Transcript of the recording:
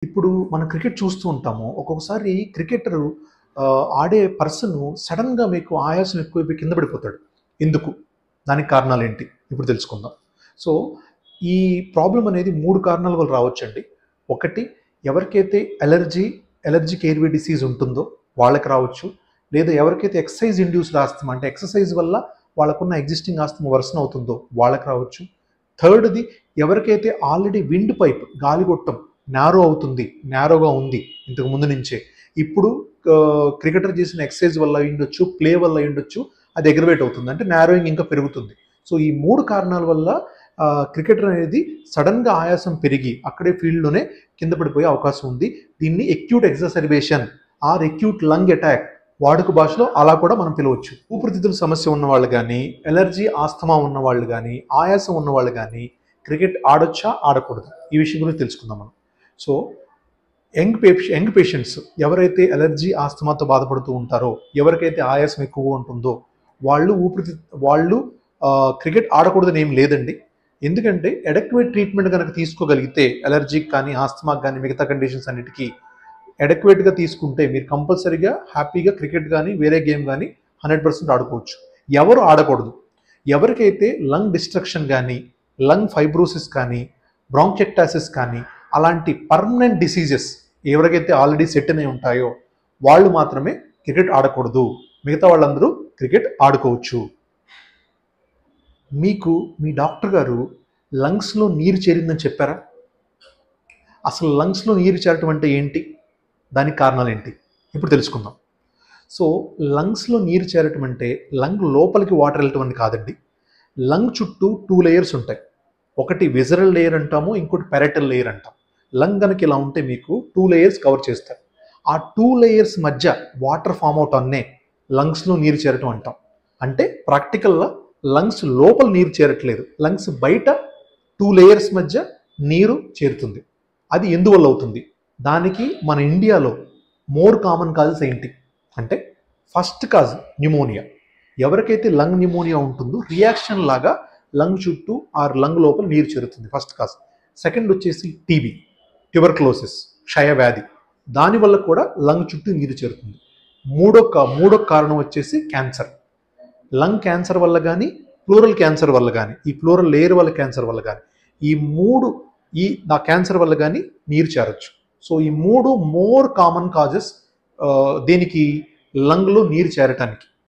ఇప్పుడు మనం క్రికెట్ చూస్తూ ఉంటాము. ఒక్కొక్కసారి క్రికెటరు ఆడే పర్సను సడెన్‌గా మీకు ఆయాసం ఎక్కువైపోయి కింద పడిపోతాడు. ఎందుకు? దానికి కారణాలేంటి? ఇప్పుడు తెలుసుకుందాం. సో, ఈ ప్రాబ్లమ్ అనేది 3 కారణాల వల్ల రావచ్చండి. ఒకటి ఎవరికైతే అలెర్జిక్ ఎయిర్‌వే డిసీజ్ ఉంటుందో వాళ్ళకి రావచ్చు. లేదా ఎవరికైతే ఎక్సర్సైజ్ ఇండ్యూస్డ్ ఆస్తమా అంటే ఎక్సర్సైజ్ వల్ల వాళ్ళకున్న ఎగ్జిస్టింగ్ ఆస్తమా వర్సన్ అవుతుందో వాళ్ళకి రావచ్చు. థర్డ్‌ది ఎవరికైతే ఆల్రెడీ విండ్ పైప్ గాలిగొట్టం నేరోగా ఉంది ఇంతకు ముందు నుంచే. ఇప్పుడు క్రికెటర్ చేసిన ఎక్సర్సైజ్ వల్ల అయ్యుండొచ్చు, ప్లే వల్ల అయ్యుండొచ్చు, అది అగ్రవేట్ అవుతుంది. అంటే నారోయింగ్ ఇంకా పెరుగుతుంది. సో ఈ 3 కారణాల వల్ల క్రికెటర్ అనేది సడన్‌గా ఆయాసం పెరిగి అక్కడే ఫీల్డ్‌లోనే కింద పడిపోయే అవకాశం ఉంది. దీన్ని acute exacerbation or acute lung attack వాడుక భాషలో అలా కూడా మనం పిలవచ్చు. ఊపిరితిత్తుల సమస్య ఉన్నవాళ్ళు గానీ, అలెర్జీ, ఆస్తమా ఉన్నవాళ్ళు గానీ, ఆయాసం ఉన్నవాళ్ళు గానీ క్రికెట్ ఆడొచ్చా? ఆడకూడదా? ఈ విషయం గురించి తెలుసుకుందాం మనం. సో యంగ్ పేషెంట్స్ ఎవరైతే అలెర్జీ, ఆస్తమాతో బాధపడుతూ ఉంటారో, ఎవరికైతే ఆయాసం ఎక్కువగా ఉంటుందో వాళ్ళు క్రికెట్ ఆడకూడదని ఏం లేదండి. ఎందుకంటే అడెక్వేట్ ట్రీట్మెంట్ కనుక తీసుకోగలిగితే అలెర్జీకి కానీ, ఆస్తమాకి కానీ, మిగతా కండిషన్స్ అన్నిటికీ అడెక్వేట్‌గా తీసుకుంటే మీరు కంపల్సరీగా హ్యాపీగా క్రికెట్ గానీ, వేరే గేమ్ గానీ 100% ఆడుకోవచ్చు. ఎవరు ఆడకూడదు? ఎవరికైతే లంగ్ డిస్ట్రక్షన్ గానీ, లంగ్ ఫైబ్రోసిస్ కానీ, బ్రాంకియక్టాసిస్ కానీ అలాంటి పర్మనెంట్ డిసీజెస్ ఎవరికైతే ఆల్రెడీ సెట్ అయి ఉంటాయో వాళ్ళు మాత్రమే క్రికెట్ ఆడకూడదు. మిగతా వాళ్ళందరూ క్రికెట్ ఆడుకోవచ్చు. మీకు మీ డాక్టర్ గారు లంగ్స్‌లో నీరు చేరిందని చెప్పారా? అసలు లంగ్స్‌లో నీరు చేరటం అంటే ఏంటి? దానికి కారణాలేంటి? ఇప్పుడు తెలుసుకుందాం. సో లంగ్స్‌లో నీరు చేరటం అంటే లంగ్ లోపలికి వాటర్ వెళ్ళటం అని కాదండి. లంగ్ చుట్టూ 2 లేయర్స్ ఉంటాయి. ఒకటి విజరల్ లేయర్ అంటాము, ఇంకోటి పారెటల్ లేయర్ అంటాం. లంగ్ గనక ఇలా ఉంటే మీకు 2 లేయర్స్ కవర్ చేస్తారు. ఆ 2 లేయర్స్ మధ్య వాటర్ ఫామ్ అవటాన్నే లంగ్స్‌లో నీరు చేరటం అంటాం. అంటే ప్రాక్టికల్‌గా లంగ్స్ లోపల నీరు చేరట్లేదు. లంగ్స్ బయట 2 లేయర్స్ మధ్య నీరు చేరుతుంది. అది ఎందువల్ల అవుతుంది? దానికి మన ఇండియాలో మోర్ కామన్ కాజెస్ ఏంటి? అంటే ఫస్ట్ కాజ్ న్యూమోనియా. ఎవరికైతే లంగ్ న్యూమోనియా ఉంటుందో రియాక్షన్ లాగా లంగ్ చుట్టూ ఆర్ లంగ్ లోపల నీరు చేరుతుంది ఫస్ట్ కాజ్. సెకండ్ వచ్చేసి టీబీ, ట్యూబర్క్లోసిస్, క్షయవ్యాధి. దానివల్ల కూడా లంగ్ చుట్టూ నీరు చేరుతుంది. మూడో కారణం వచ్చేసి క్యాన్సర్. లంగ్ క్యాన్సర్ వల్ల కానీ, ప్లూరల్ క్యాన్సర్ వల్ల కానీ, ఈ ప్లూరల్ లేయర్ వల్ల క్యాన్సర్ వల్ల కానీ, నా క్యాన్సర్ వల్ల కానీ నీరు చేరొచ్చు. సో ఈ 3 మోర్ కామన్ కాజెస్ దేనికి లంగ్లో నీరు చేరటానికి.